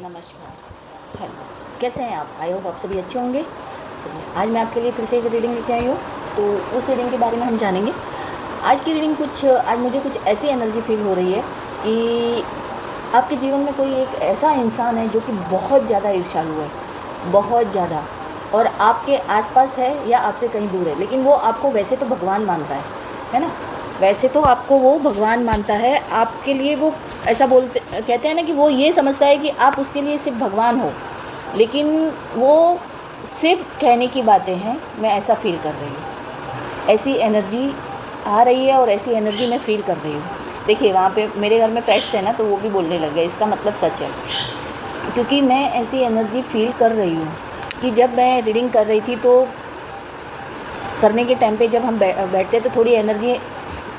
नमस्कार। हेलो, कैसे हैं आप? आई होप आप सभी अच्छे होंगे। चलिए, आज मैं आपके लिए फिर से एक रीडिंग लेके आई हूँ, तो उस रीडिंग के बारे में हम जानेंगे। आज की रीडिंग आज मुझे कुछ ऐसी एनर्जी फील हो रही है कि आपके जीवन में कोई एक ऐसा इंसान है जो कि बहुत ज़्यादा ईर्ष्यालु है, बहुत ज़्यादा, और आपके आसपास है या आपसे कहीं दूर है, लेकिन वो आपको वैसे तो भगवान मानता है ना? वैसे तो आपको वो भगवान मानता है, आपके लिए वो ऐसा कहते हैं ना कि वो ये समझता है कि आप उसके लिए सिर्फ भगवान हो, लेकिन वो सिर्फ कहने की बातें हैं। मैं ऐसा फील कर रही हूँ, ऐसी एनर्जी आ रही है और ऐसी एनर्जी मैं फील कर रही हूँ। देखिए, वहाँ पे मेरे घर में पेट्स है ना, तो वो भी बोलने लग गए, इसका मतलब सच है, क्योंकि मैं ऐसी एनर्जी फील कर रही हूँ कि जब मैं रीडिंग कर रही थी तो करने के टाइम पे जब हम बैठते तो थोड़ी एनर्जी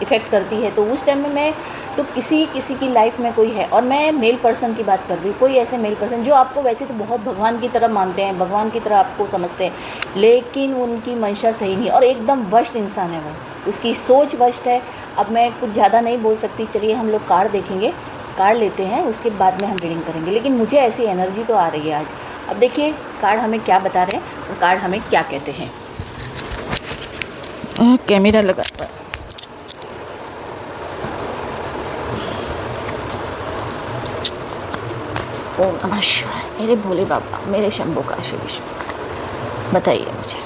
इफ़ेक्ट करती है, तो उस टाइम में मैं तो किसी की लाइफ में कोई है, और मैं मेल पर्सन की बात कर रही हूँ, कोई ऐसे मेल पर्सन जो आपको वैसे तो बहुत भगवान की तरह मानते हैं, भगवान की तरह आपको समझते हैं, लेकिन उनकी मंशा सही नहीं और एकदम वस्ट इंसान है वो, उसकी सोच वस्ट है। अब मैं कुछ ज़्यादा नहीं बोल सकती, चलिए हम लोग कार्ड देखेंगे, कार्ड लेते हैं, उसके बाद में हम रीडिंग करेंगे, लेकिन मुझे ऐसी एनर्जी तो आ रही है आज। अब देखिए कार्ड हमें क्या बता रहे हैं और कार्ड हमें क्या कहते हैं। कैमरा लगा हुआ है। ओम नमः शिवाय। मेरे भोले बाबा, मेरे शंभू काशी विष्णु, बताइए मुझे।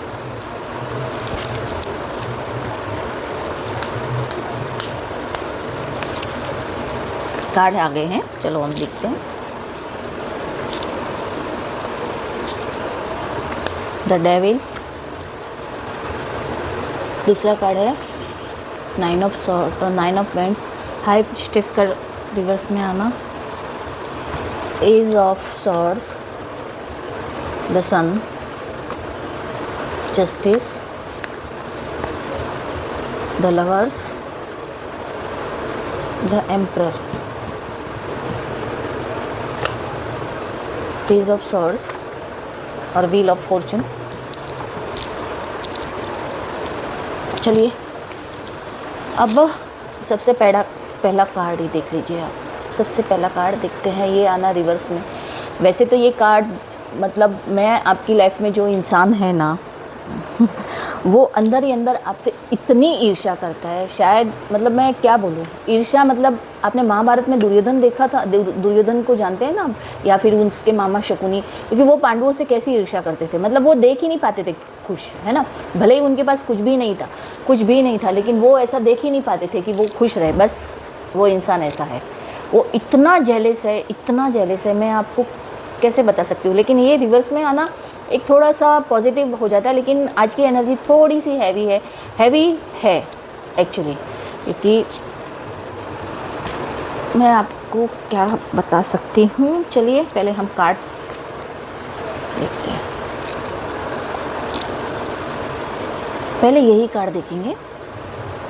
कार्ड आ गए हैं, चलो हम लिखते हैं। The devil. दूसरा कार्ड है nine of wands, high priestess का रिवर्स में आना, ace of swords, the sun, justice, the lovers, the emperor, page of swords और व्हील ऑफ फॉर्चून। चलिए अब सबसे पहला कार्ड ही देख लीजिए आप। सबसे पहला कार्ड देखते हैं, ये आना रिवर्स में। वैसे तो ये कार्ड मतलब मैं आपकी लाइफ में जो इंसान है ना वो अंदर ही अंदर आपसे इतनी ईर्ष्या करता है, शायद मतलब मैं क्या बोलूँ, ईर्ष्या मतलब आपने महाभारत में दुर्योधन देखा था, दुर्योधन को जानते हैं ना आप, या फिर उसके मामा शकुनी, क्योंकि वो पांडवों से कैसी ईर्ष्या करते थे, मतलब वो देख ही नहीं पाते थे खुश, है ना, भले ही उनके पास कुछ भी नहीं था, लेकिन वो ऐसा देख ही नहीं पाते थे कि वो खुश रहे, बस वो इंसान ऐसा है, वो इतना जेलस है, मैं आपको कैसे बता सकती हूँ। लेकिन ये रिवर्स में आना एक थोड़ा सा पॉजिटिव हो जाता है, लेकिन आज की एनर्जी थोड़ी सी हैवी है एक्चुअली, क्योंकि मैं आपको क्या बता सकती हूँ। चलिए पहले हम कार्ड्स देखते हैं, पहले यही कार्ड देखेंगे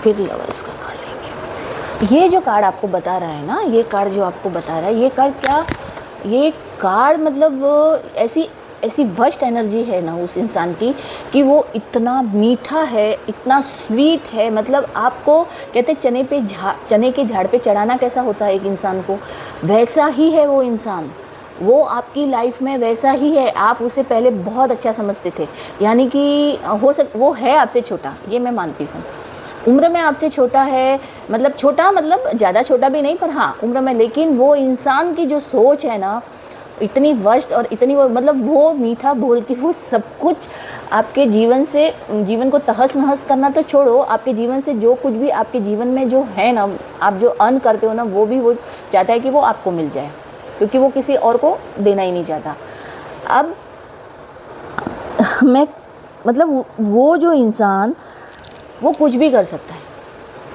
फिर लवर्स का कार्ड लेंगे। ये जो कार्ड आपको बता रहा है ना, ये कार्ड जो आपको बता रहा है, ये कार्ड मतलब ऐसी वर्स्ट एनर्जी है ना उस इंसान की कि वो इतना मीठा है, इतना स्वीट है, मतलब आपको कहते चने के झाड़ पे चढ़ाना कैसा होता है एक इंसान को, वैसा ही है वो इंसान, वो आपकी लाइफ में वैसा ही है। आप उसे पहले बहुत अच्छा समझते थे, यानी कि वो है आपसे छोटा, ये मैं मानती हूँ, उम्र में आपसे छोटा है, मतलब ज़्यादा छोटा भी नहीं, पर हाँ उम्र में, लेकिन वो इंसान की जो सोच है ना इतनी वर्स्ट और इतनी वो मीठा बोल के वो सब कुछ आपके जीवन को तहस नहस करना तो छोड़ो, आपके जीवन से जो कुछ भी आपके जीवन में जो है ना, आप जो अर्न करते हो ना, वो चाहता है कि वो आपको मिल जाए, क्योंकि वो किसी और को देना ही नहीं चाहता। अब मैं वो जो इंसान वो कुछ भी कर सकता है,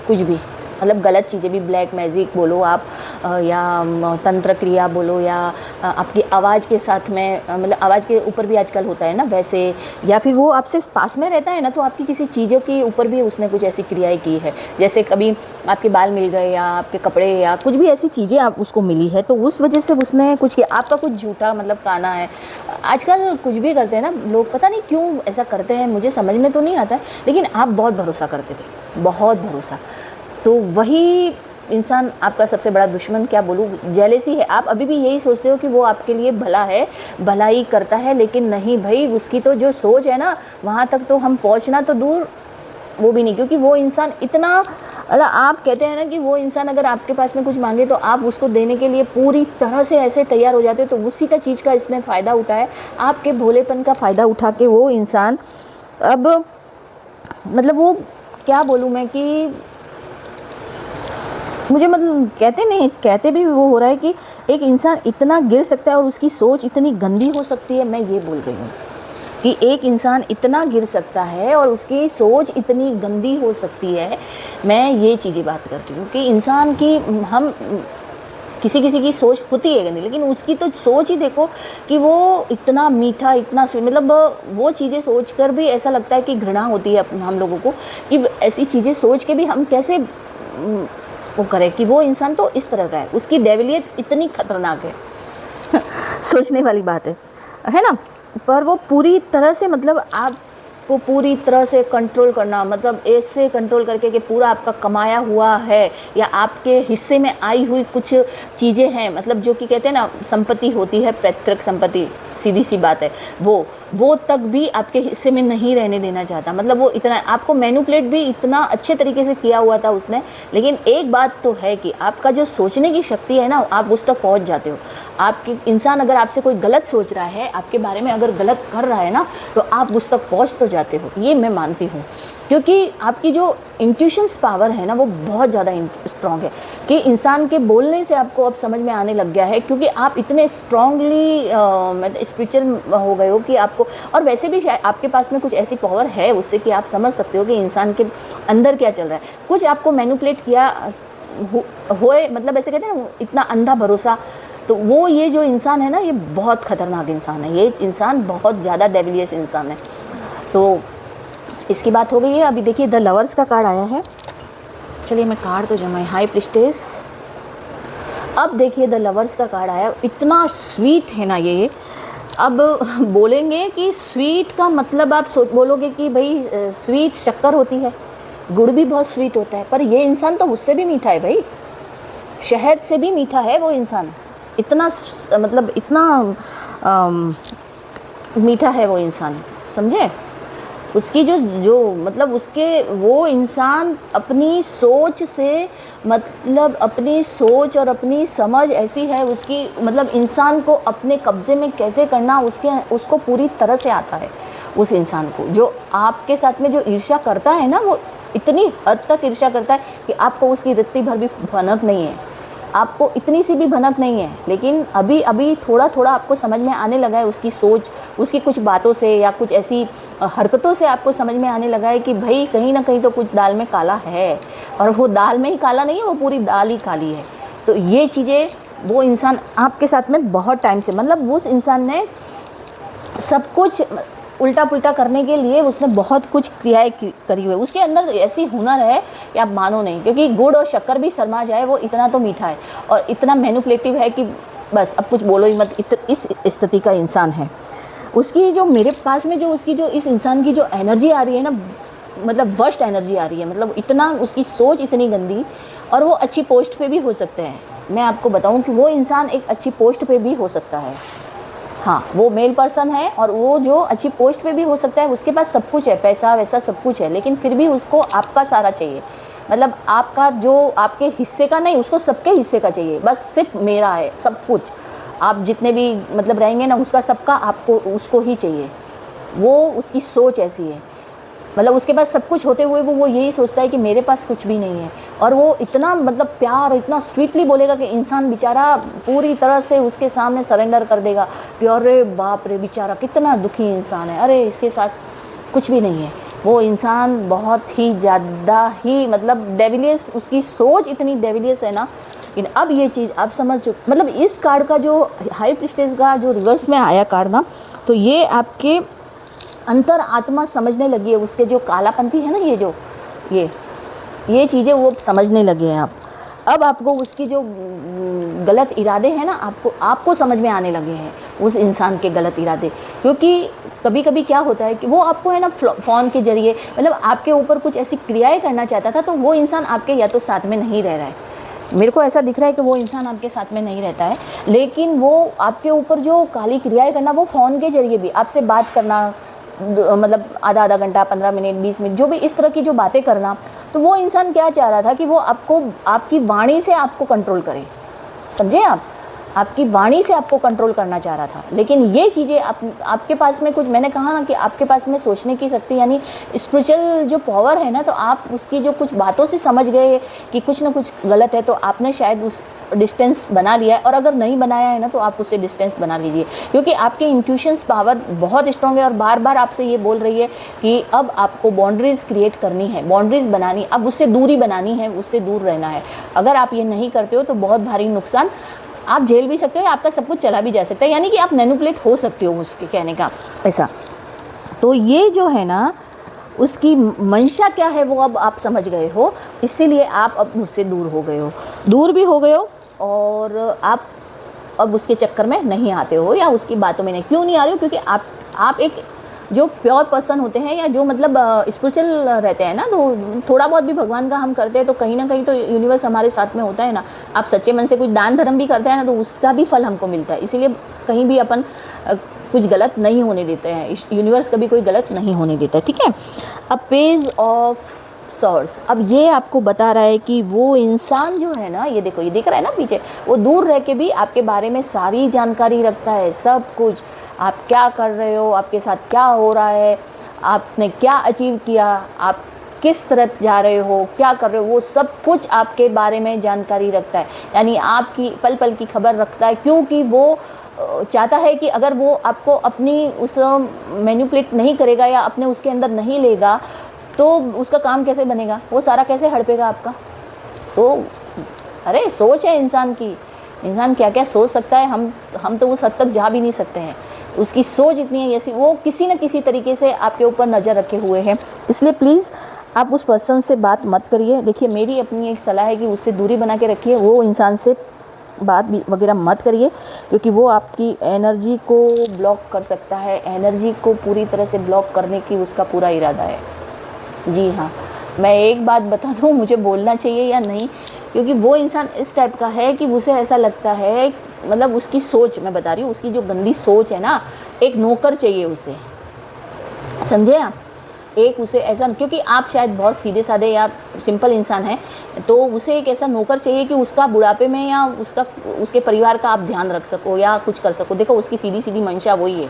कुछ भी, मतलब गलत चीज़ें भी, ब्लैक मैजिक बोलो आप, या तंत्र क्रिया बोलो, या आपकी आवाज़ के साथ में, मतलब आवाज़ के ऊपर भी आजकल होता है ना वैसे, या फिर वो आपसे पास में रहता है ना, तो आपकी किसी चीज़ों के ऊपर भी उसने कुछ ऐसी क्रियाएं की है, जैसे कभी आपके बाल मिल गए या आपके कपड़े या कुछ भी ऐसी चीज़ें आप उसको मिली है, तो उस वजह से उसने कुछ किया, आपका कुछ झूठा कहना है। आजकल कुछ भी करते हैं ना लोग, पता नहीं क्यों ऐसा करते हैं, मुझे समझ में तो नहीं आता है, लेकिन आप बहुत भरोसा करते थे, बहुत भरोसा, तो वही इंसान आपका सबसे बड़ा दुश्मन, क्या बोलूँ, जेलेसी है। आप अभी भी यही सोचते हो कि वो आपके लिए भला है, भलाई करता है, लेकिन नहीं भाई, उसकी तो जो सोच है ना, वहाँ तक तो हम पहुँचना तो दूर, वो भी नहीं। क्योंकि वो इंसान इतना, आप कहते हैं ना कि वो इंसान अगर आपके पास में कुछ मांगे तो आप उसको देने के लिए पूरी तरह से ऐसे तैयार हो जाते हो। तो उसी का चीज़ का इसने फ़ायदा उठाया, आपके भोलेपन का फ़ायदा उठा के वो इंसान अब, मतलब वो क्या बोलूँ मैं कि मुझे, मतलब कहते नहीं, कहते भी वो हो रहा है कि एक इंसान इतना गिर सकता है और उसकी सोच इतनी गंदी हो सकती है। मैं ये बोल रही हूँ कि एक इंसान इतना गिर सकता है और उसकी सोच इतनी गंदी हो सकती है। मैं ये चीज़ें बात करती हूँ कि इंसान की, हम किसी किसी की सोच होती है गंदी, लेकिन उसकी तो सोच ही देखो कि वो इतना मीठा, इतना स्वीट, मतलब वो चीज़ें सोच कर भी ऐसा लगता है कि घृणा होती है हम लोगों को कि ऐसी चीज़ें सोच के भी हम कैसे वो करें कि वो इंसान तो इस तरह का है, उसकी डेविलियत इतनी खतरनाक है। सोचने वाली बात है ना। पर वो पूरी तरह से, मतलब आपको पूरी तरह से कंट्रोल करना, मतलब ऐसे कंट्रोल करके कि पूरा आपका कमाया हुआ है या आपके हिस्से में आई हुई कुछ चीज़ें हैं, मतलब जो कि कहते हैं ना संपत्ति होती है, पैतृक संपत्ति, सीधी सी बात है, वो तक भी आपके हिस्से में नहीं रहने देना चाहता। मतलब वो इतना आपको मैनिपुलेट भी इतना अच्छे तरीके से किया हुआ था उसने। लेकिन एक बात तो है कि आपका जो सोचने की शक्ति है ना, आप उस तक पहुंच जाते हो। आपके इंसान अगर आपसे कोई गलत सोच रहा है, आपके बारे में अगर गलत कर रहा है ना, तो आप उस तक पहुंच तो जाते हो, ये मैं मानती हूँ। क्योंकि आपकी जो इंट्यूशंस पावर है ना, वो बहुत ज़्यादा स्ट्रॉन्ग है कि इंसान के बोलने से आपको अब समझ में आने लग गया है। क्योंकि आप इतने स्ट्रॉन्गली मतलब स्पिरिचुअल हो गए हो कि आपको, और वैसे भी शायद आपके पास में कुछ ऐसी पावर है उससे कि आप समझ सकते हो कि इंसान के अंदर क्या चल रहा है। कुछ आपको मैनिपुलेट किया होए, मतलब ऐसे कहते हैं ना, इतना अंधा भरोसा। तो वो ये जो इंसान है ना, ये बहुत ख़तरनाक इंसान है, ये इंसान बहुत ज़्यादा डेविलियस इंसान है। तो इसकी बात हो गई है। अभी देखिए द लवर्स का कार्ड आया है। चलिए मैं कार्ड तो जमाए, हाई प्रिस्टेस। अब देखिए द लवर्स का कार्ड आया, इतना स्वीट है ना ये। अब बोलेंगे कि स्वीट का मतलब आप बोलोगे कि भाई स्वीट शक्कर होती है, गुड़ भी बहुत स्वीट होता है, पर ये इंसान तो उससे भी मीठा है भाई, शहद से भी मीठा है वो इंसान। इतना मतलब इतना मीठा है वो इंसान, समझे। उसकी जो मतलब उसके, वो इंसान अपनी सोच से, मतलब अपनी सोच और अपनी समझ ऐसी है उसकी, मतलब इंसान को अपने कब्ज़े में कैसे करना उसको पूरी तरह से आता है। उस इंसान को जो आपके साथ में जो ईर्ष्या करता है ना, वो इतनी हद तक ईर्ष्या करता है कि आपको उसकी रत्ती भर भी भनक नहीं है, आपको इतनी सी भी भनक नहीं है। लेकिन अभी अभी थोड़ा थोड़ा आपको समझ में आने लगा है उसकी सोच, उसकी कुछ बातों से या कुछ ऐसी हरकतों से आपको समझ में आने लगा है कि भाई कहीं ना कहीं तो कुछ दाल में काला है। और वो दाल में ही काला नहीं है, वो पूरी दाल ही काली है। तो ये चीज़ें वो इंसान आपके साथ में बहुत टाइम से, मतलब उस इंसान ने सब कुछ उल्टा पुल्टा करने के लिए उसने बहुत कुछ क्रियाएं करी हुई है। उसके अंदर ऐसी हुनर है कि आप मानो नहीं। क्योंकि गुड़ और शक्कर भी शर्मा जाए, वो इतना तो मीठा है और इतना मैनिपुलेटिव है कि बस अब कुछ बोलो ही मत, इस स्थिति का इंसान है। उसकी जो मेरे पास में जो उसकी जो इस इंसान की जो एनर्जी आ रही है ना, मतलब वर्स्ट एनर्जी आ रही है, मतलब इतना उसकी सोच इतनी गंदी। और वो अच्छी पोस्ट पे भी हो सकते हैं। मैं आपको बताऊं कि वो इंसान एक अच्छी पोस्ट पे भी हो सकता है। हाँ, वो मेल पर्सन है और वो जो अच्छी पोस्ट पे भी हो सकता है, उसके पास सब कुछ है, पैसा वैसा सब कुछ है, लेकिन फिर भी उसको आपका सारा चाहिए। मतलब आपका जो आपके हिस्से का नहीं, उसको सबके हिस्से का चाहिए। बस सिर्फ मेरा है सब कुछ, आप जितने भी मतलब रहेंगे ना, उसका सबका आपको उसको ही चाहिए। वो उसकी सोच ऐसी है, मतलब उसके पास सब कुछ होते हुए वो यही सोचता है कि मेरे पास कुछ भी नहीं है। और वो इतना मतलब प्यार, इतना स्वीटली बोलेगा कि इंसान बेचारा पूरी तरह से उसके सामने सरेंडर कर देगा कि अरे बाप रे, बेचारा कितना दुखी इंसान है, अरे इसके साथ कुछ भी नहीं है। वो इंसान बहुत ही ज़्यादा ही मतलब डेविलियस, उसकी सोच इतनी डेविलियस है ना। लेकिन अब ये चीज़ आप समझ चुके, मतलब इस कार्ड का जो हाई प्रिस्टेस का जो रिवर्स में आया कार्ड ना, तो ये आपके अंतर आत्मा समझने लगी है। उसके जो कालापंथी है ना, ये चीज़ें वो समझने लगे हैं आप। अब आपको उसकी जो गलत इरादे हैं ना, आपको समझ में आने लगे हैं उस इंसान के गलत इरादे। क्योंकि कभी कभी क्या होता है कि वो आपको है ना फ़ोन के ज़रिए, मतलब आपके ऊपर कुछ ऐसी क्रियाएं करना चाहता था, तो वो इंसान आपके या तो साथ में नहीं रह रहा है, मेरे को ऐसा दिख रहा है कि वो इंसान आपके साथ में नहीं रहता है, लेकिन वो आपके ऊपर जो काली क्रियाएं करना, वो फ़ोन के जरिए भी आपसे बात करना, मतलब आधा घंटा, 15 मिनट, 20 मिनट, जो भी इस तरह की जो बातें करना, तो वो इंसान क्या चाह रहा था कि वो आपको, आपकी वाणी से आपको कंट्रोल करे। समझे आप? आपकी वाणी से आपको कंट्रोल करना चाह रहा था। लेकिन ये चीज़ें आपके पास में कुछ, मैंने कहा ना कि आपके पास में सोचने की शक्ति यानी स्पिरिचुअल जो पावर है ना, तो आप उसकी जो कुछ बातों से समझ गए कि कुछ ना कुछ गलत है, तो आपने शायद उस डिस्टेंस बना लिया है। और अगर नहीं बनाया है ना, तो आप उससे डिस्टेंस बना लीजिए, क्योंकि आपकी इंट्यूशंस पावर बहुत स्ट्रॉन्ग है और बार बार आपसे ये बोल रही है कि अब आपको बाउंड्रीज़ क्रिएट करनी है, बाउंड्रीज़ बनानी, अब उससे दूरी बनानी है, उससे दूर रहना है। अगर आप ये नहीं करते हो तो बहुत भारी नुकसान आप झेल भी सकते हो, आपका सब कुछ चला भी जा सकता है, यानी कि आप मैनिपुलेट हो सकते हो, उसके कहने का ऐसा। तो ये जो है ना, उसकी मंशा क्या है वो अब आप समझ गए हो, इसीलिए आप अब मुझसे दूर हो गए हो, दूर भी हो गए हो, और आप अब उसके चक्कर में नहीं आते हो या उसकी बातों में नहीं। क्यों नहीं आ रहे हो? क्योंकि आप एक जो प्योर पर्सन होते हैं, या जो मतलब स्पिरिचुअल रहते हैं ना, तो थोड़ा बहुत भी भगवान का हम करते हैं तो कहीं ना कहीं तो यूनिवर्स हमारे साथ में होता है ना। आप सच्चे मन से कुछ दान धर्म भी करते हैं ना, तो उसका भी फल हमको मिलता है। इसीलिए कहीं भी अपन कुछ गलत नहीं होने देते हैं, यूनिवर्स कभी कोई गलत नहीं होने देता है, ठीक है। अ पेज ऑफ सॉर्ट्स, अब ये आपको बता रहा है कि वो इंसान जो है ना, ये देखो, ये दिख रहा है ना पीछे, वो दूर रह के भी आपके बारे में सारी जानकारी रखता है, सब कुछ। आप क्या कर रहे हो, आपके साथ क्या हो रहा है, आपने क्या अचीव किया, आप किस तरफ जा रहे हो, क्या कर रहे हो, वो सब कुछ आपके बारे में जानकारी रखता है। यानी आपकी पल पल की खबर रखता है, क्योंकि वो चाहता है कि अगर वो आपको अपनी उस मैनिपुलेट नहीं करेगा या अपने उसके अंदर नहीं लेगा, तो उसका काम कैसे बनेगा, वो सारा कैसे हड़पेगा आपका। तो अरे सोच है इंसान की, इंसान क्या क्या सोच सकता है, हम तो उस हद तक जा भी नहीं सकते हैं। उसकी सोच इतनी है ऐसी, वो किसी न किसी तरीके से आपके ऊपर नज़र रखे हुए हैं। इसलिए प्लीज़ आप उस पर्सन से बात मत करिए। देखिए, मेरी अपनी एक सलाह है कि उससे दूरी बना के रखिए, वो इंसान से बात भी वगैरह मत करिए, क्योंकि वो आपकी एनर्जी को ब्लॉक कर सकता है। एनर्जी को पूरी तरह से ब्लॉक करने की उसका पूरा इरादा है। जी हाँ, मैं एक बात बता दूँ, मुझे बोलना चाहिए या नहीं, क्योंकि वो इंसान इस टाइप का है कि उसे ऐसा लगता है, मतलब उसकी सोच मैं बता रही हूँ, उसकी जो गंदी सोच है ना, एक नौकर चाहिए उसे, समझे आप। एक उसे ऐसा, क्योंकि आप शायद बहुत सीधे साधे या सिंपल इंसान हैं, तो उसे एक ऐसा नौकर चाहिए कि उसका बुढ़ापे में या उसके परिवार का आप ध्यान रख सको या कुछ कर सको। देखो, उसकी सीधी सीधी मंशा वही है।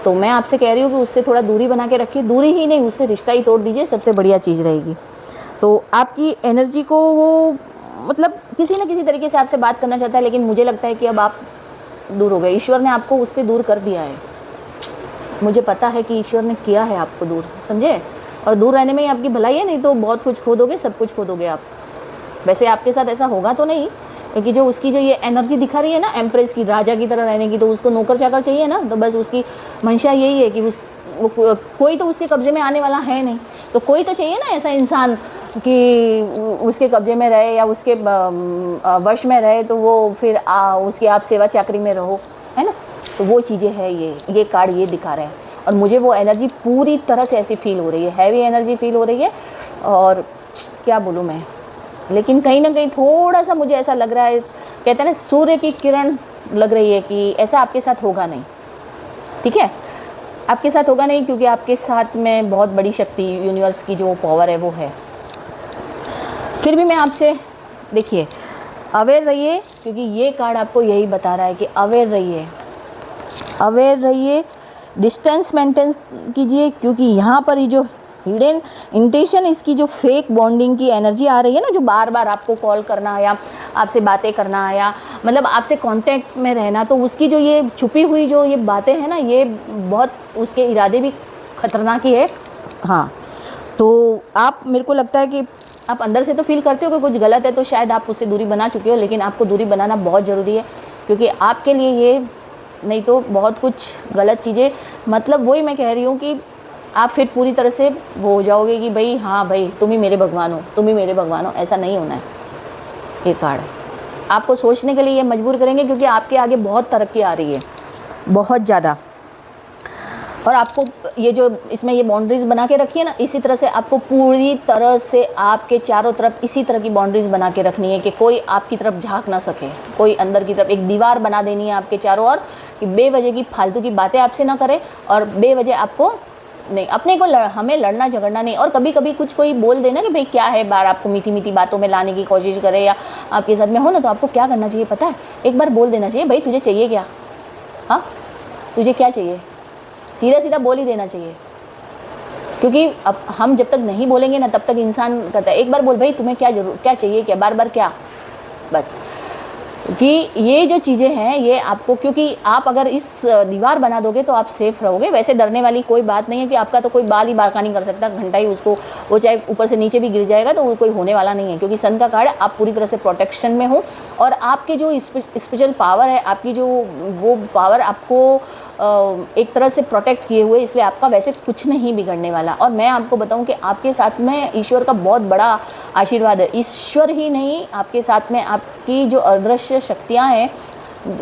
तो मैं आपसे कह रही हूँ कि उससे थोड़ा दूरी बना के रखिए, दूरी ही नहीं, उससे रिश्ता ही तोड़ दीजिए, सबसे बढ़िया चीज़ रहेगी। तो आपकी एनर्जी को वो मतलब किसी न किसी तरीके से आपसे बात करना चाहता है, लेकिन मुझे लगता है कि अब आप दूर हो गए। ईश्वर ने आपको उससे दूर कर दिया है, मुझे पता है कि ईश्वर ने किया है आपको दूर, समझे। और दूर रहने में ही आपकी भलाई है, नहीं तो बहुत कुछ खो दोगे, सब कुछ खो दोगे आप। वैसे आपके साथ ऐसा होगा तो नहीं, क्योंकि जो उसकी जो ये एनर्जी दिखा रही है ना, एम्प्रेस की, राजा की तरह रहने की, तो उसको नौकर चाकर चाहिए ना, तो बस उसकी मंशा यही है कि कोई तो उसके कब्जे में आने वाला है नहीं, तो कोई तो चाहिए ना ऐसा इंसान कि उसके कब्जे में रहे या उसके वश में रहे, तो वो फिर उसकी आप सेवा चाकरी में रहो, है ना। तो वो चीज़ें हैं, ये कार्ड ये दिखा रहे हैं, और मुझे वो एनर्जी पूरी तरह से ऐसी फील हो रही है, हैवी एनर्जी फील हो रही है। और क्या बोलूँ मैं, लेकिन कहीं ना कहीं थोड़ा सा मुझे ऐसा लग रहा है, कहते हैं ना सूर्य की किरण लग रही है, कि ऐसा आपके साथ होगा नहीं, ठीक है, आपके साथ होगा नहीं, क्योंकि आपके साथ में बहुत बड़ी शक्ति, यूनिवर्स की जो पावर है वो है। फिर भी मैं आपसे, देखिए, अवेयर रहिए, क्योंकि ये कार्ड आपको यही बता रहा है कि अवेयर रहिए, अवेयर रहिए, डिस्टेंस मेंटेन कीजिए, क्योंकि यहाँ पर ये जो हिडन इंटेंशन, इसकी जो फेक बॉन्डिंग की एनर्जी आ रही है ना, जो बार बार आपको कॉल करना या आपसे बातें करना या मतलब आपसे कांटेक्ट में रहना, तो उसकी जो ये छुपी हुई जो ये बातें हैं ना, ये बहुत, उसके इरादे भी खतरनाक ही है। हाँ, तो आप, मेरे को लगता है कि आप अंदर से तो फील करते हो कि कुछ गलत है, तो शायद आप उससे दूरी बना चुके हो, लेकिन आपको दूरी बनाना बहुत ज़रूरी है, क्योंकि आपके लिए ये, नहीं तो बहुत कुछ गलत चीज़ें, मतलब वही मैं कह रही हूँ कि आप फिर पूरी तरह से वो हो जाओगे कि भाई हाँ भाई, तुम ही मेरे भगवान हो, तुम ही मेरे भगवान हो। ऐसा नहीं होना है। ये कार्ड आपको सोचने के लिए ये मजबूर करेंगे, क्योंकि आपके आगे बहुत तरक्की आ रही है, बहुत ज़्यादा। और आपको ये जो इसमें ये बाउंड्रीज बना के रखी है ना, इसी तरह से आपको पूरी तरह से आपके चारों तरफ इसी तरह की बाउंड्रीज बना के रखनी है कि कोई आपकी तरफ झांक ना सके, कोई अंदर की तरफ एक दीवार बना देनी है आपके चारों ओर कि बेवजह की फालतू की बातें आपसे ना करे और बेवजह आपको नहीं, अपने को हमें लड़ना झगड़ना नहीं। और कभी कभी कुछ कोई बोल देना कि भाई क्या है, बार आपको मीठी मीठी बातों में लाने की कोशिश करे या आपके साथ में हो ना, तो आपको क्या करना चाहिए पता है, एक बार बोल देना चाहिए भाई तुझे चाहिए क्या, हाँ तुझे क्या चाहिए, सीधा सीधा बोल ही देना चाहिए। क्योंकि अब हम जब तक नहीं बोलेंगे ना तब तक इंसान करता है। एक बार बोल भाई तुम्हें क्या चाहिए, क्या बार बार क्या, बस। कि ये जो चीज़ें हैं ये आपको, क्योंकि आप अगर इस दीवार बना दोगे तो आप सेफ रहोगे। वैसे डरने वाली कोई बात नहीं है कि आपका तो कोई बाल ही बाका नहीं कर सकता, घंटा ही उसको, वो चाहे ऊपर से नीचे भी गिर जाएगा तो वो कोई होने वाला नहीं है, क्योंकि सन का कार्ड आप पूरी तरह से प्रोटेक्शन में हो। और आपके जो स्पेशल पावर है, आपकी जो वो पावर आपको एक तरह से प्रोटेक्ट किए हुए, इसलिए आपका वैसे कुछ नहीं बिगड़ने वाला। और मैं आपको बताऊं कि आपके साथ में ईश्वर का बहुत बड़ा आशीर्वाद है। ईश्वर ही नहीं, आपके साथ में आपकी जो अदृश्य शक्तियां हैं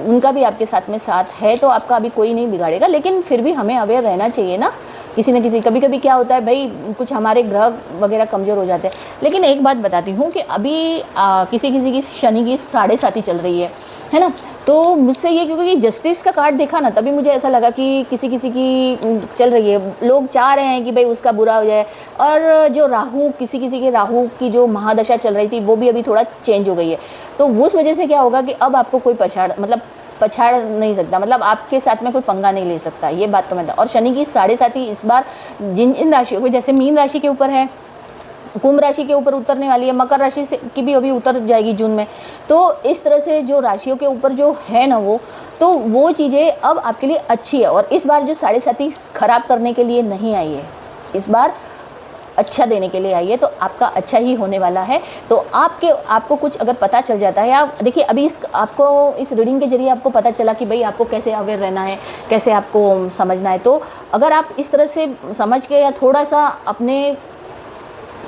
उनका भी आपके साथ में साथ है, तो आपका अभी कोई नहीं बिगाड़ेगा। लेकिन फिर भी हमें अवेयर रहना चाहिए ना, किसी न किसी, कभी कभी क्या होता है भाई कुछ हमारे ग्रह वगैरह कमज़ोर हो जाते हैं। लेकिन एक बात बताती हूँ कि अभी किसी किसी की शनि की 7.5 चल रही है ना, तो मुझसे ये, क्योंकि जस्टिस का कार्ड देखा ना तभी मुझे ऐसा लगा कि किसी किसी की चल रही है, लोग चाह रहे हैं कि भाई उसका बुरा हो जाए। और जो राहु, किसी किसी के राहु की जो महादशा चल रही थी वो भी अभी थोड़ा चेंज हो गई है, तो उस वजह से क्या होगा कि अब आपको कोई पछाड़ नहीं सकता, मतलब आपके साथ में कोई पंगा नहीं ले सकता, ये बात तो मैं। और शनि की 7.5 इस बार जिन राशियों को, जैसे मीन राशि के ऊपर है, कुंभ राशि के ऊपर उतरने वाली है, मकर राशि से की भी अभी उतर जाएगी जून में, तो इस तरह से जो राशियों के ऊपर जो है ना वो चीज़ें अब आपके लिए अच्छी है। और इस बार जो 7.5 खराब करने के लिए नहीं आई है, इस बार अच्छा देने के लिए आई है, तो आपका अच्छा ही होने वाला है। तो आपको कुछ अगर पता चल जाता है, आप देखिए अभी आपको इस रीडिंग के जरिए आपको पता चला कि भाई आपको कैसे अवेयर रहना है, कैसे आपको समझना है। तो अगर आप इस तरह से समझ के या थोड़ा सा अपने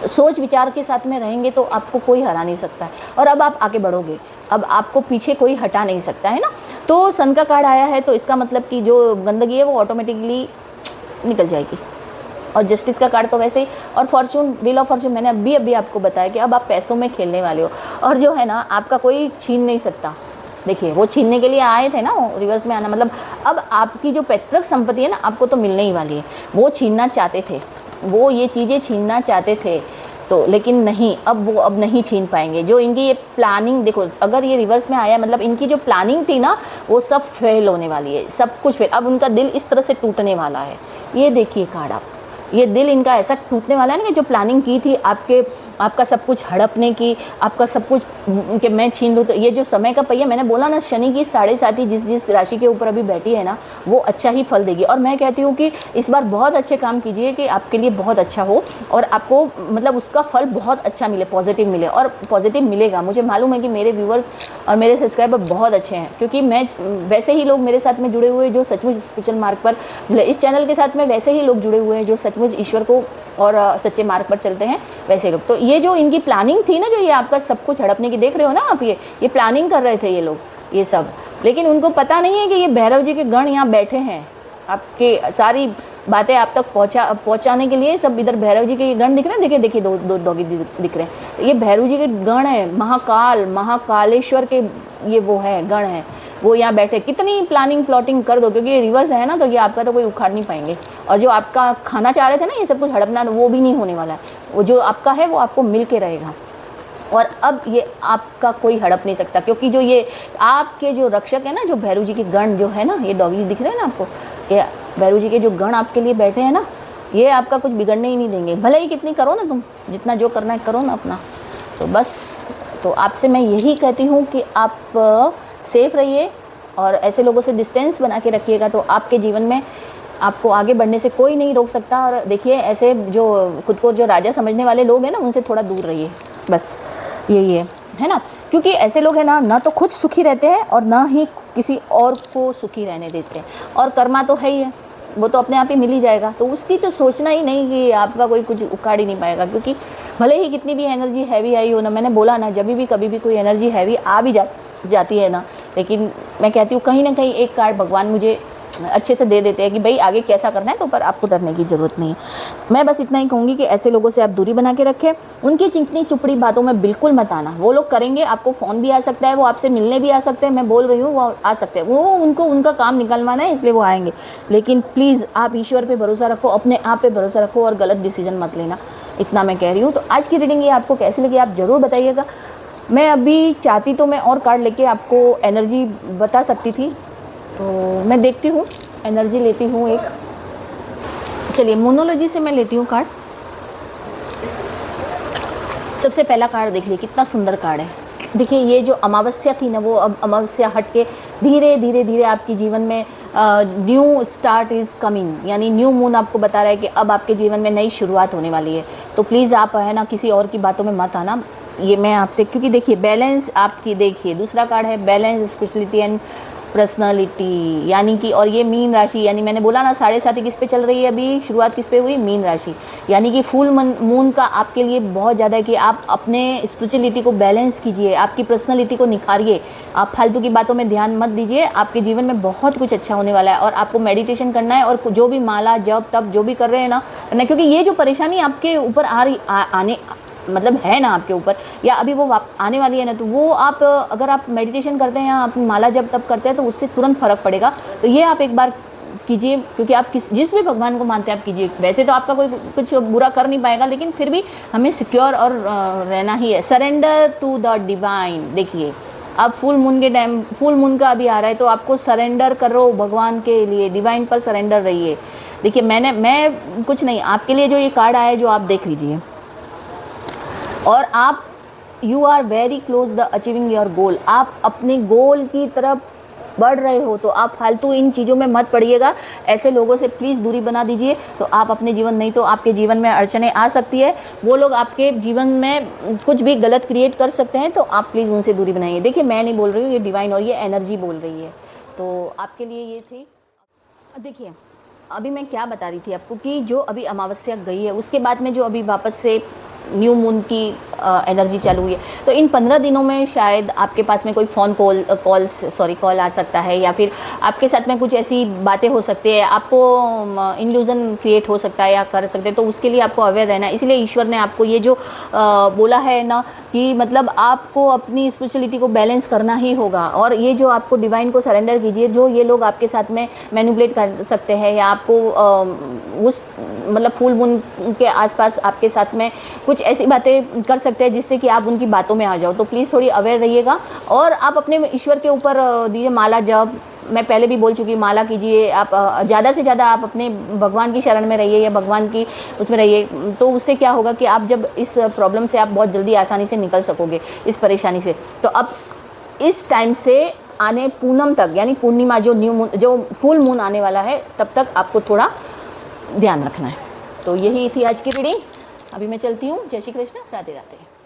सोच विचार के साथ में रहेंगे तो आपको कोई हरा नहीं सकता है, और अब आप आगे बढ़ोगे, अब आपको पीछे कोई हटा नहीं सकता है ना। तो सन का कार्ड आया है, तो इसका मतलब कि जो गंदगी है वो ऑटोमेटिकली निकल जाएगी। और जस्टिस का कार्ड तो वैसे ही, और फॉर्चून, व्हील ऑफ फॉर्चून मैंने अभी आपको बताया कि अब आप पैसों में खेलने वाले हो, और जो है ना आपका कोई छीन नहीं सकता। देखिए वो छीनने के लिए आए थे ना, रिवर्स में आना मतलब अब आपकी जो पैतृक संपत्ति है ना आपको तो मिलने ही वाली है। वो छीनना चाहते थे, वो ये चीज़ें छीनना चाहते थे, तो लेकिन नहीं, अब नहीं छीन पाएंगे। जो इनकी ये प्लानिंग देखो, अगर ये रिवर्स में आया मतलब इनकी जो प्लानिंग थी ना वो सब फेल होने वाली है, सब कुछ फेल। अब उनका दिल इस तरह से टूटने वाला है, ये देखिए कार्ड आप, ये दिल इनका ऐसा टूटने वाला है ना कि जो प्लानिंग की थी आपका सब कुछ हड़पने की, आपका सब कुछ कि मैं छीन लूँ। तो ये जो समय का पहिया, मैंने बोला ना शनि की 7.5 जिस राशि के ऊपर अभी बैठी है ना वो अच्छा ही फल देगी। और मैं कहती हूँ कि इस बार बहुत अच्छे काम कीजिए कि आपके लिए बहुत अच्छा हो और आपको मतलब उसका फल बहुत अच्छा मिले, पॉजिटिव मिले, और पॉजिटिव मिलेगा। मुझे मालूम है कि मेरे व्यूवर्स और मेरे सब्सक्राइबर बहुत अच्छे हैं, क्योंकि मैं वैसे ही लोग मेरे साथ में जुड़े हुए जो सचमुच स्पिरिचुअल मार्ग पर, इस चैनल के साथ में वैसे ही लोग जुड़े हुए हैं जो सचमुच ईश्वर को और सच्चे मार्ग पर चलते हैं, वैसे लोग। तो ये जो इनकी प्लानिंग थी ना, जो ये आपका सब कुछ हड़पने की, देख रहे हो ना आप, ये प्लानिंग कर रहे थे ये लोग, ये सब। लेकिन उनको पता नहीं है कि ये भैरव जी के गण यहाँ बैठे हैं, आपके सारी बातें आप तक पहुँचाने के लिए। सब इधर भैरव जी के ये गण दिख रहे हैं, देखिए दो डॉगी दिख रहे हैं, ये भैरव जी के गण हैं। महाकालेश्वर के ये वो है गण हैं, वो यहाँ बैठे। कितनी प्लानिंग प्लॉटिंग कर दो, क्योंकि ये रिवर्स है ना, तो ये आपका तो कोई उखाड़ नहीं पाएंगे। और जो आपका खाना चाह रहे थे ना ये सब कुछ हड़पना, वो भी नहीं होने वाला है। वो जो आपका है वो आपको मिल के रहेगा, और अब ये आपका कोई हड़प नहीं सकता, क्योंकि जो ये आपके जो रक्षक है ना, जो भैरव जी के गण जो है ना, ये डॉगी दिख रहे हैं ना आपको, ये भैरव जी के जो गण आपके लिए बैठे हैं ना, ये आपका कुछ बिगड़ने ही नहीं देंगे। भले ही कितनी करो ना तुम, जितना जो करना है करो ना अपना। तो बस, तो आपसे मैं यही कहती हूँ कि आप सेफ रहिए और ऐसे लोगों से डिस्टेंस बना के रखिएगा, तो आपके जीवन में आपको आगे बढ़ने से कोई नहीं रोक सकता। और देखिए ऐसे जो खुद को जो राजा समझने वाले लोग हैं ना, उनसे थोड़ा दूर रहिए, बस यही है ना। क्योंकि ऐसे लोग हैं ना तो खुद सुखी रहते हैं और ना ही किसी और को सुखी रहने देते हैं। और कर्मा तो है ही है, वो तो अपने आप ही मिल ही जाएगा, तो उसकी तो सोचना ही नहीं कि आपका कोई कुछ उखाड़ ही नहीं पाएगा। क्योंकि भले ही कितनी भी एनर्जी हैवी आई हो ना, मैंने बोला ना, जब भी कभी भी कोई एनर्जी हैवी आ भी जाती है ना, लेकिन मैं कहती हूँ कहीं ना कहीं एक कार्ड भगवान मुझे अच्छे से दे देते हैं कि भाई आगे कैसा करना है, तो पर आपको डरने की ज़रूरत नहीं है। मैं बस इतना ही कहूँगी कि ऐसे लोगों से आप दूरी बना के रखें, उनकी चिंकनी चुपड़ी बातों में बिल्कुल मत आना। वो लोग करेंगे, आपको फ़ोन भी आ सकता है, वो आपसे मिलने भी आ सकते हैं, मैं बोल रही हूँ वो आ सकते हैं, वो उनको उनका काम निकलवाना है इसलिए वो आएंगे। लेकिन प्लीज़ आप ईश्वर पे भरोसा रखो, अपने आप पे भरोसा रखो और गलत डिसीजन मत लेना, इतना मैं कह रही हूँ। तो आज की रीडिंग ये आपको कैसी लगी आप ज़रूर बताइएगा। मैं अभी चाहती तो मैं और कार्ड लेके आपको एनर्जी बता सकती थी, तो मैं देखती हूँ, एनर्जी लेती हूँ एक। चलिए मोनोलॉजी से मैं लेती हूँ कार्ड। सबसे पहला कार्ड देख लीजिए, कितना सुंदर कार्ड है। देखिए ये जो अमावस्या थी ना, वो अब अमावस्या हट के धीरे धीरे धीरे आपके जीवन में न्यू स्टार्ट इज़ कमिंग, यानी न्यू मून आपको बता रहा है कि अब आपके जीवन में नई शुरुआत होने वाली है। तो प्लीज़ आप है ना किसी और की बातों में मत आना, ये मैं आपसे, क्योंकि देखिए बैलेंस आपकी, देखिए दूसरा कार्ड है बैलेंस, स्पिरिचुअलिटी एंड पर्सनालिटी, यानी कि और ये मीन राशि, यानी मैंने बोला ना 7.5 किस पे चल रही है अभी, शुरुआत किस पे हुई, मीन राशि। यानी कि फुल मून का आपके लिए बहुत ज़्यादा है कि आप अपने स्पिरिचुअलिटी को बैलेंस कीजिए, आपकी पर्सनालिटी को निखारिए, आप फालतू की बातों में ध्यान मत दीजिए, आपके जीवन में बहुत कुछ अच्छा होने वाला है। और आपको मेडिटेशन करना है, और जो भी माला जप तप जो भी कर रहे हैं ना, क्योंकि ये जो परेशानी आपके ऊपर आने मतलब है ना आपके ऊपर, या अभी वो आने वाली है ना, तो वो आप अगर आप मेडिटेशन करते हैं या आप माला जब तब करते हैं तो उससे तुरंत फ़र्क पड़ेगा। तो ये आप एक बार कीजिए, क्योंकि आप जिस भी भगवान को मानते हैं आप कीजिए। वैसे तो आपका कोई कुछ बुरा कर नहीं पाएगा, लेकिन फिर भी हमें सिक्योर और रहना ही है। Surrender to the divine. देखिए अब फुल मून के टाइम, फुल मून का अभी आ रहा है, तो आपको सरेंडर करो भगवान के लिए, डिवाइन पर सरेंडर रहिए। देखिए मैं कुछ नहीं, आपके लिए जो ये कार्ड आया है जो आप देख लीजिए, और आप you are very close the achieving your goal, आप अपने गोल की तरफ बढ़ रहे हो। तो आप फालतू इन चीज़ों में मत पड़िएगा, ऐसे लोगों से प्लीज़ दूरी बना दीजिए। तो आप अपने जीवन, नहीं तो आपके जीवन में अड़चने आ सकती है, वो लोग आपके जीवन में कुछ भी गलत क्रिएट कर सकते हैं, तो आप प्लीज़ उनसे दूरी बनाइए। देखिए मैं नहीं बोल रही हूँ, ये डिवाइन और ये एनर्जी बोल रही है, तो आपके लिए ये थी। देखिए अभी मैं क्या बता रही थी आपको कि जो अभी अमावस्या गई है उसके बाद में जो अभी वापस से न्यू मून की एनर्जी चालू हुई है, तो इन 15 दिनों में शायद आपके पास में कोई फ़ोन कॉल आ सकता है, या फिर आपके साथ में कुछ ऐसी बातें हो सकती है, आपको इल्यूज़न क्रिएट हो सकता है या कर सकते हैं। तो उसके लिए आपको अवेयर रहना है। इसलिए ईश्वर ने आपको ये जो बोला है ना कि मतलब आपको अपनी स्पिरिचुअलिटी को बैलेंस करना ही होगा, और ये जो आपको डिवाइन को सरेंडर कीजिए। जो ये लोग आपके साथ में मैनिपुलेट कर सकते हैं, या आपको उस मतलब फुल मून के आसपास आपके साथ में कुछ ऐसी बातें कर सकते हैं जिससे कि आप उनकी बातों में आ जाओ, तो प्लीज़ थोड़ी अवेयर रहिएगा। और आप अपने ईश्वर के ऊपर दीजिए माला जप, मैं पहले भी बोल चुकी, माला कीजिए आप, ज़्यादा से ज़्यादा आप अपने भगवान की शरण में रहिए या भगवान की उसमें रहिए। तो उससे क्या होगा कि आप जब इस प्रॉब्लम से आप बहुत जल्दी आसानी से निकल सकोगे, इस परेशानी से। तो अब इस टाइम से आने पूनम तक, यानी पूर्णिमा जो न्यू मून जो फुल मून आने वाला है, तब तक आपको थोड़ा ध्यान रखना है। तो यही थी आज की रीडिंग। अभी मैं चलती हूँ। जय श्री कृष्ण, राधे राधे।